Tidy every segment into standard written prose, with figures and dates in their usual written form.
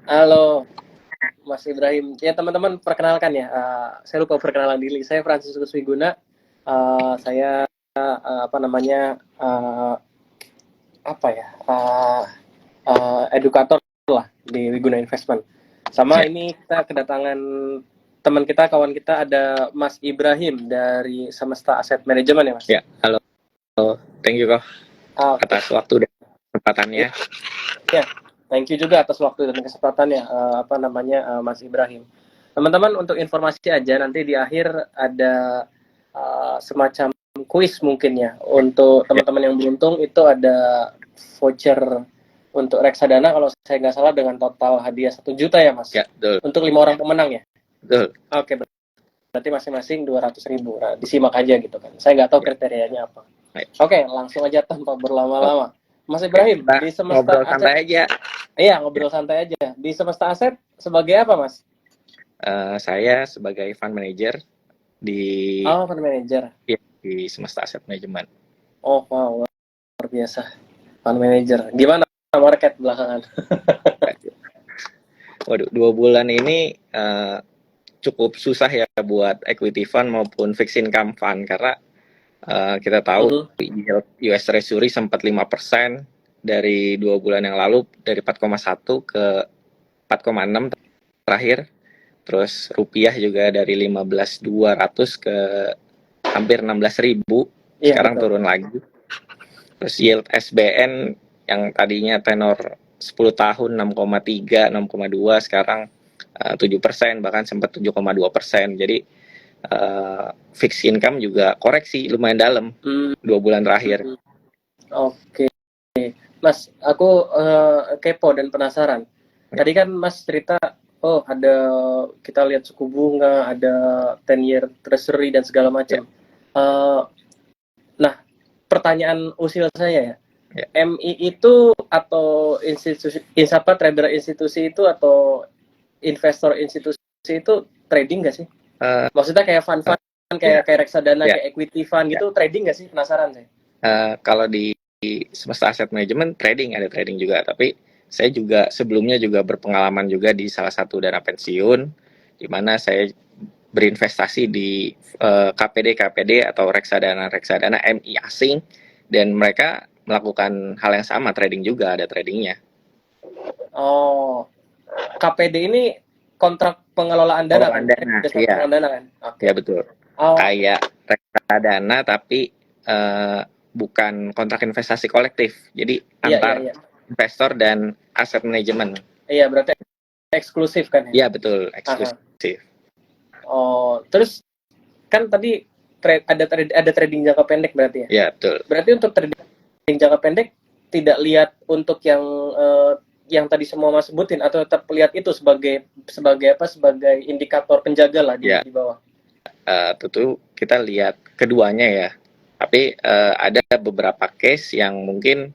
Halo, Mas Ibrahim. Ya teman-teman perkenalkan ya. Saya lupa perkenalan diri. Saya Franciscus Wiguna. Saya apa namanya apa ya edukator lah di Wiguna Investment. Sama Ya, ini kita kedatangan teman kita, kawan kita ada Mas Ibrahim dari Semesta Asset Management ya Mas. ya, halo, thank you kok Oke. atas waktu dan kesempatannya. Ya, thank you juga atas waktu dan kesempatannya apa namanya Mas Ibrahim. Teman-teman untuk informasi aja nanti di akhir ada semacam kuis mungkin ya untuk Ya, teman-teman yang beruntung itu ada voucher untuk reksadana kalau saya nggak salah dengan total hadiah 1 juta ya Mas ya, betul, untuk 5 orang pemenang ya. betul. Oke, berarti masing-masing 200.000. Nah, disimak aja gitu kan. Saya nggak tahu Ya, kriterianya apa. baik. Oke, langsung aja tanpa Oke, berlama-lama. Mas Ibrahim kita di Semesta ngobrol Aset. santai aja. Iya, Ya, ngobrol santai aja. Di Semesta Aset sebagai apa, Mas? saya sebagai fund manager di Oh, fund manager. ya, di Semesta Asset Management. Oh, wow, luar biasa. Fund manager. Gimana market belakangan? Waduh, 2 bulan ini cukup susah ya buat equity fund maupun fixed income fund karena kita tahu Mhm. yield US Treasury sempat 5% dari 2 bulan yang lalu, dari 4,1 ke 4,6 terakhir. Terus rupiah juga dari 15.200 ke hampir 16.000, Iya, sekarang betul. turun lagi. Terus yield SBN yang tadinya tenor 10 tahun 6,3, 6,2, sekarang 7%, bahkan sempat 7,2%. Jadi fixed income juga koreksi lumayan dalam Hmm, 2 bulan terakhir. oke. Mas, aku kepo dan penasaran. Tadi kan Mas cerita, oh ada kita lihat suku bunga, ada 10-year treasury dan segala Ya, macam. Eh, nah, pertanyaan usil saya ya, ya. MI itu atau institusi siapa trader institusi itu atau investor institusi itu trading nggak sih? Uh, Maksudnya kayak fund-fund ya, kayak reksadana, ya, kayak equity fund ya. gitu trading nggak sih? Penasaran saya. Kalau di Semesta Asset Management trading, ada trading juga, tapi saya juga sebelumnya juga berpengalaman juga di salah satu dana pensiun, di mana saya berinvestasi di KPD atau reksadana MI asing, dan mereka melakukan hal yang sama, trading juga, ada tradingnya. Oh, KPD ini kontrak pengelolaan dana kan? Pengelolaan dana, Jasa iya, pengelolaan dana kan? Oke. ya betul. Oh, Kayak reksadana tapi bukan kontrak investasi kolektif, jadi iya iya antar iya. investor dan aset manajemen. Iya, berarti eksklusif kan ya? Iya betul, Aha. eksklusif. Oh, terus kan tadi ada trading jangka pendek berarti ya? Iya betul. Berarti untuk trading jangka pendek tidak lihat untuk yang tadi semua Mas sebutin atau tetap lihat itu sebagai sebagai apa sebagai indikator penjaga lah Ya, di bawah. tentu kita lihat keduanya ya. Tapi ada beberapa case yang mungkin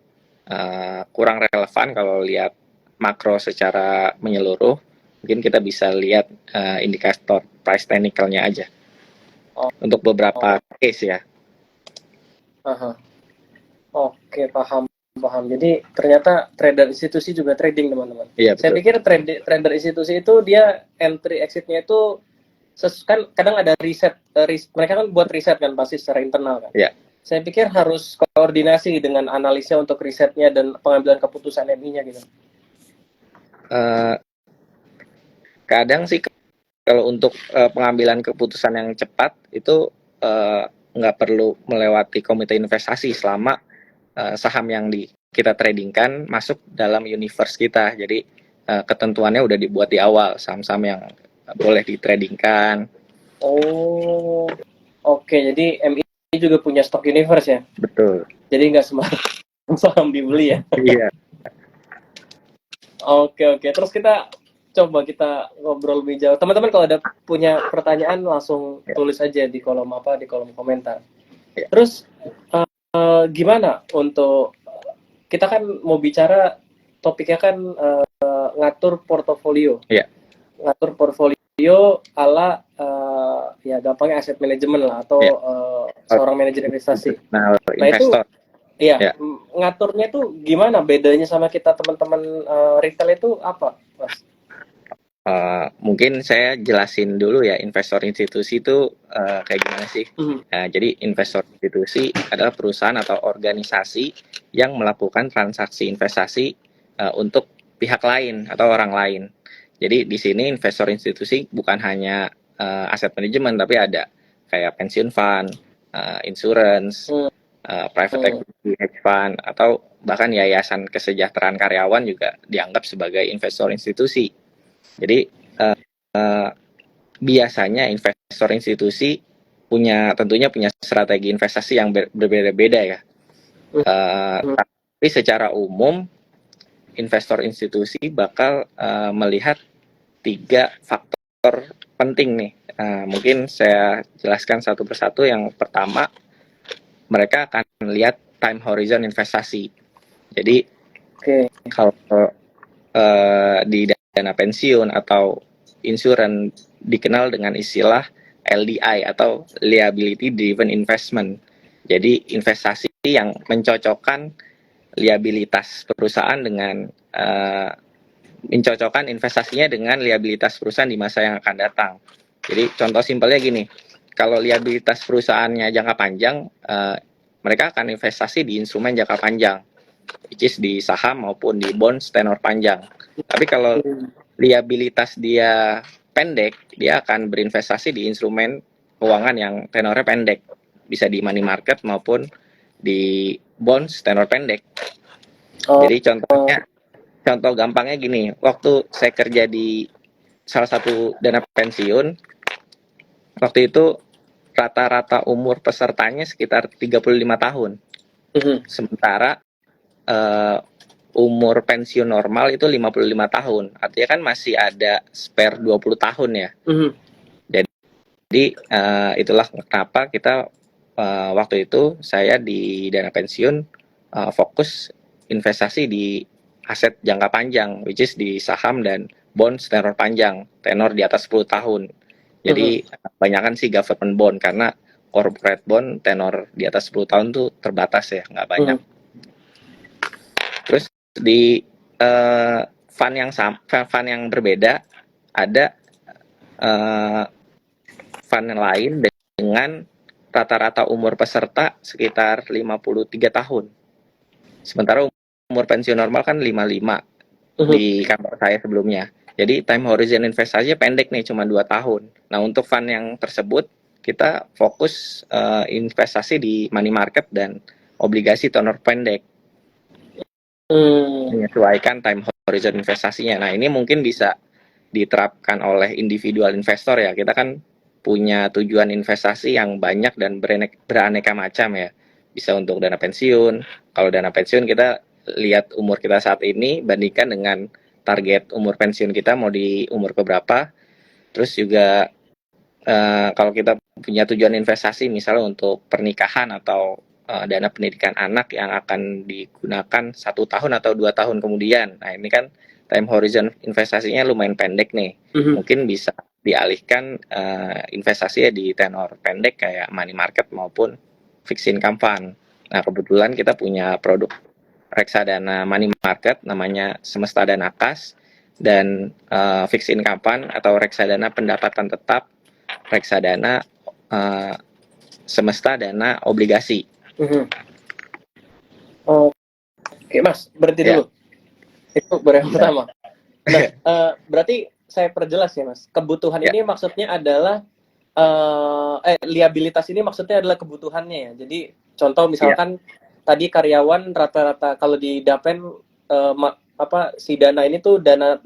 kurang relevan kalau lihat makro secara menyeluruh. Mungkin kita bisa lihat indikator price technical-nya aja. Oh, Untuk beberapa oh, case ya. aha. Oke, paham paham. Jadi ternyata trader institusi juga trading teman-teman. Iya Saya betul. pikir trader institusi itu dia entry exitnya itu kan kadang ada riset, mereka kan buat riset kan pasti secara internal kan. Ya. Saya pikir harus koordinasi dengan analisa untuk risetnya dan pengambilan keputusan MI-nya gitu. Uh, Kadang sih kalau untuk pengambilan keputusan yang cepat itu nggak perlu melewati komite investasi selama saham yang kita tradingkan masuk dalam universe kita. Jadi ketentuannya udah dibuat di awal, saham-saham yang boleh ditradingkan. Oh, oke. Jadi MI juga punya stock universe ya. Betul. Jadi nggak semua saham dibeli ya. Iya. Oke oke. Terus kita ngobrol lebih jauh. Teman-teman kalau ada punya pertanyaan langsung Ya. tulis aja di kolom di kolom komentar. Ya. Terus gimana untuk kita kan mau bicara topiknya kan ngatur portofolio. Ya. Ngatur portfolio ala ya gampangnya aset manajemen lah atau Ya. seorang manajer investasi. Nah, Nah itu investor. iya, Ya. ngaturnya tuh gimana bedanya sama kita teman-teman retail itu apa, Mas? Mungkin saya jelasin dulu ya, investor institusi itu kayak gimana sih. Nah, jadi investor institusi adalah perusahaan atau organisasi yang melakukan transaksi investasi untuk pihak lain atau orang lain. Jadi di sini investor institusi bukan hanya aset manajemen, tapi ada kayak pensiun fund, insurance, private equity, hedge fund, atau bahkan yayasan kesejahteraan karyawan juga dianggap sebagai investor institusi. Jadi biasanya investor institusi tentunya punya strategi investasi yang berbeda-beda ya. Tapi secara umum investor institusi bakal melihat 3 faktor penting nih. Mungkin saya jelaskan satu persatu. Yang pertama, mereka akan melihat time horizon investasi. Jadi kalau di dana pensiun atau insurance dikenal dengan istilah LDI atau liability driven investment. Jadi investasi yang mencocokkan liabilitas perusahaan dengan mencocokkan investasinya dengan liabilitas perusahaan di masa yang akan datang. Jadi contoh simpelnya gini, kalau liabilitas perusahaannya jangka panjang, mereka akan investasi di instrumen jangka panjang, which is di saham maupun di bonds tenor panjang. Tapi kalau liabilitas dia pendek, dia akan berinvestasi di instrumen keuangan yang tenornya pendek, bisa di money market maupun di bonds tenor pendek. Jadi contoh gampangnya gini, waktu saya kerja di salah satu dana pensiun, waktu itu rata-rata umur pesertanya sekitar 35 tahun. Sementara umur pensiun normal itu 55 tahun. Artinya kan masih ada spare 20 tahun ya. Jadi itulah kenapa kita waktu itu saya di dana pensiun fokus investasi di aset jangka panjang, which is di saham dan bonds tenor panjang, tenor di atas 10 tahun. Jadi kebanyakan sih government bond, karena corporate bond tenor di atas 10 tahun tuh terbatas ya, nggak banyak. Terus di fund yang berbeda, ada fund yang lain dengan rata-rata umur peserta sekitar 53 tahun. Sementara umur pensiun normal kan 55 di kantor saya sebelumnya. Jadi time horizon investasinya pendek nih, cuma 2 tahun. Nah, untuk fund yang tersebut kita fokus investasi di money market dan obligasi tenor pendek. Menyesuaikan time horizon investasinya. Nah, ini mungkin bisa diterapkan oleh individual investor ya. Kita kan punya tujuan investasi yang banyak dan beraneka macam ya. Bisa untuk dana pensiun. Kalau dana pensiun kita lihat umur kita saat ini, bandingkan dengan target umur pensiun kita mau di umur keberapa. Terus juga kalau kita punya tujuan investasi misalnya untuk pernikahan atau dana pendidikan anak yang akan digunakan 1 tahun atau 2 tahun kemudian. Nah, ini kan time horizon investasinya lumayan pendek nih. Mungkin bisa dialihkan investasinya di tenor pendek kayak money market maupun fixed income fund. Nah, kebetulan kita punya produk reksadana money market namanya Semesta Dana Kas, dan fixed income fund atau reksadana pendapatan tetap, reksadana Semesta Dana Obligasi. Oke, Mas, berhenti dulu. Itu baru yang pertama. Nah, berarti saya perjelas ya, Mas. Kebutuhan ini maksudnya adalah liabilitas ini maksudnya adalah kebutuhannya ya. Jadi contoh misalkan tadi karyawan rata-rata kalau di Dapen si dana ini tuh dana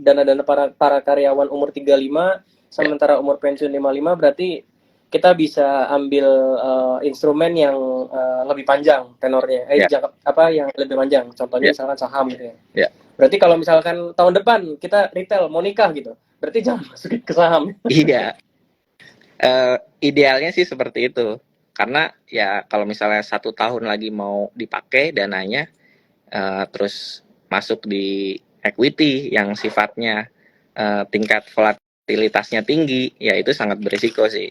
para karyawan umur 35, sementara umur pensiun 55, berarti kita bisa ambil instrumen yang lebih panjang tenornya, yang lebih panjang. Contohnya misalkan saham gitu ya. Berarti kalau misalkan tahun depan kita retail mau nikah gitu, berarti jangan masukin ke saham. Iya. Idealnya sih seperti itu. Karena ya kalau misalnya 1 tahun lagi mau dipakai dananya, terus masuk di equity yang sifatnya tingkat volatilitasnya tinggi, ya itu sangat berisiko sih.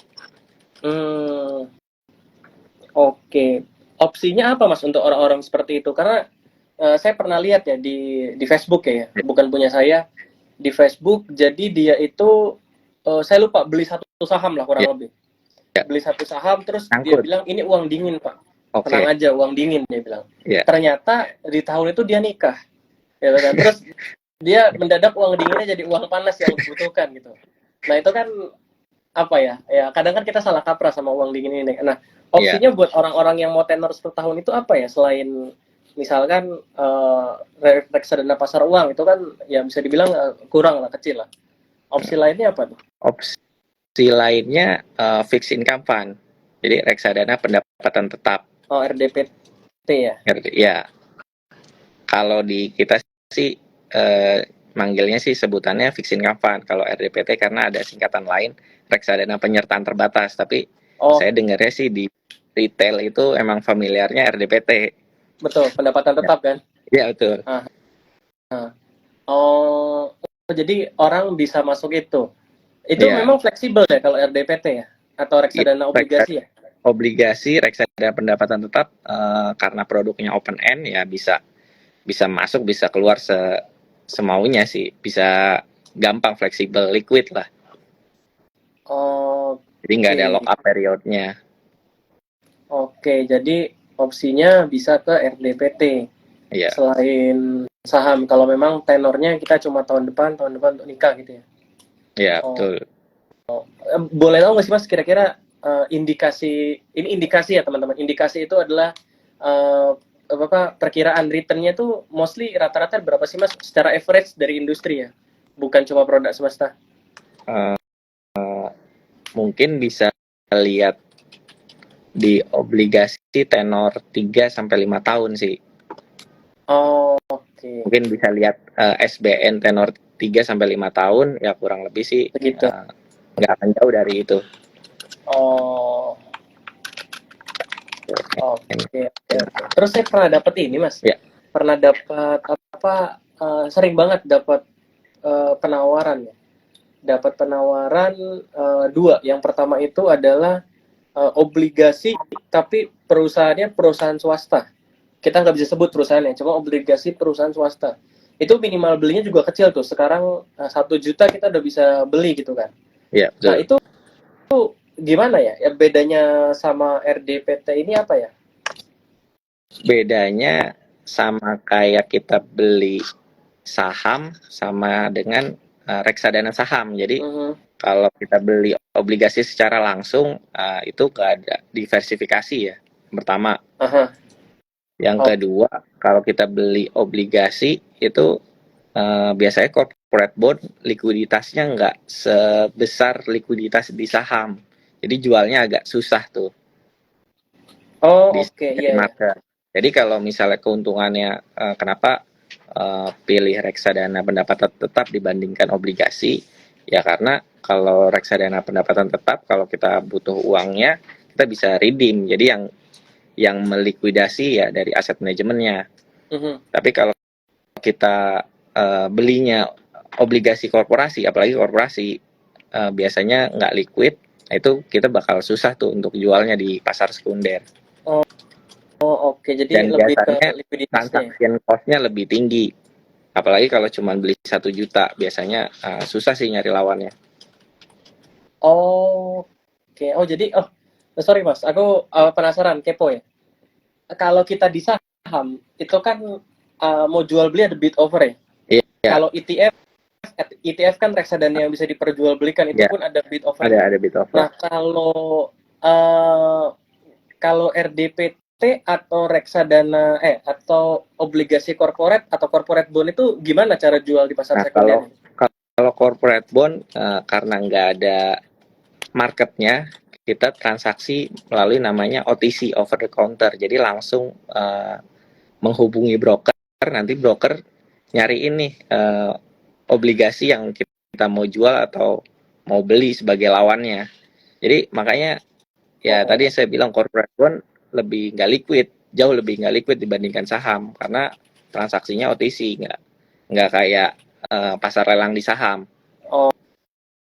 Oke. Opsinya apa, Mas, untuk orang-orang seperti itu? Karena saya pernah lihat ya di Facebook ya, bukan punya saya. di Facebook. Jadi dia itu saya lupa beli satu saham lah kurang Ya, lebih. ya. Beli satu saham terus dia Nyangkut. bilang ini uang dingin Pak. Oke. Tenang aja uang dingin dia bilang. Ya. Ternyata di tahun itu dia nikah. Ya kan? Terus dia mendadak uang dinginnya jadi uang panas yang dibutuhkan gitu. Nah itu kan apa ya? Ya kadang kan kita salah kaprah sama uang dingin ini. Nah Ya. opsinya buat orang-orang yang mau tenor 10 tahun itu apa ya? Selain misalkan reksadana pasar uang itu kan ya bisa dibilang kurang lah, kecil lah. Opsi lainnya apa tuh? Opsi lainnya fixed income fund. Jadi reksadana pendapatan tetap. Oh RDPT ya. Ya, kalau di kita sih manggilnya sih sebutannya fixed income fund. Kalau RDPT karena ada singkatan lain, reksadana penyertaan terbatas. Tapi saya dengarnya sih di retail itu emang familiarnya RDPT. Betul, pendapatan tetap kan? Iya betul. Oh, jadi orang bisa masuk itu. Itu memang fleksibel ya kalau RDPT ya? Atau reksadana obligasi ya? Obligasi, reksadana pendapatan tetap karena produknya open end ya bisa masuk, bisa keluar semaunya sih. Bisa gampang, fleksibel, liquid lah. Jadi nggak ada lock up periodnya. Oke, jadi opsinya bisa ke RDPT. Iya. Selain saham, kalau memang tenornya kita cuma tahun depan untuk nikah gitu ya? Iya, betul. Boleh tahu nggak sih Mas kira-kira indikasi, ini indikasi ya teman-teman, indikasi itu adalah perkiraan returnnya tuh mostly rata-rata berapa sih Mas secara average dari industri ya? Bukan cuma produk swasta. Mungkin bisa lihat di obligasi tenor 3-5 tahun sih. Oke. Mungkin bisa lihat SBN tenor 3-5 tahun ya kurang lebih sih nggak akan jauh dari itu. Oke. Terus saya pernah dapat ini Mas. Ya. Pernah dapat sering banget dapat penawaran ya. Dapat penawaran dua. Yang pertama itu adalah obligasi tapi perusahaannya perusahaan swasta. Kita nggak bisa sebut perusahaannya, cuma obligasi perusahaan swasta. Itu minimal belinya juga kecil tuh. Sekarang 1 juta kita udah bisa beli gitu kan. Ya, betul. Nah itu gimana ya? Bedanya sama RDPT ini apa ya? Bedanya sama kayak kita beli saham sama dengan reksadana saham. Jadi kalau kita beli obligasi secara langsung itu nggak ada diversifikasi ya. Pertama. Yang kedua, kalau kita beli obligasi itu biasanya corporate bond likuiditasnya nggak sebesar likuiditas di saham. Jadi jualnya agak susah tuh. Oke. Jadi kalau misalnya keuntungannya kenapa pilih reksadana pendapatan tetap dibandingkan obligasi, ya karena kalau reksadana pendapatan tetap kalau kita butuh uangnya kita bisa redeem. Jadi yang melikuidasi ya dari aset manajemennya. Tapi kalau kita belinya obligasi korporasi, apalagi korporasi biasanya nggak liquid, nah itu kita bakal susah tuh untuk jualnya di pasar sekunder. Oke. Jadi dan lebih biasanya ke likuiditasnya. Transaction cost-nya lebih tinggi. Apalagi kalau cuma beli 1 juta, biasanya susah sih nyari lawannya. Oke. Jadi sorry Mas, aku penasaran, kepo ya. Kalau kita di saham itu kan mau jual beli ada bid over ya. Iya. Kalau ETF kan reksadana yang bisa diperjualbelikan itu pun ada bid over. Ada bid over. Nah kalau RDPT atau reksadana atau obligasi corporate atau corporate bond itu gimana cara jual di pasar sekunder? Kalau corporate bond karena nggak ada marketnya, kita transaksi melalui namanya OTC, over the counter. Jadi langsung menghubungi broker, nanti broker nyari ini obligasi yang kita mau jual atau mau beli sebagai lawannya. Jadi makanya ya tadi saya bilang corporate bond lebih nggak liquid, jauh lebih nggak liquid dibandingkan saham karena transaksinya OTC, nggak kayak pasar lelang di saham.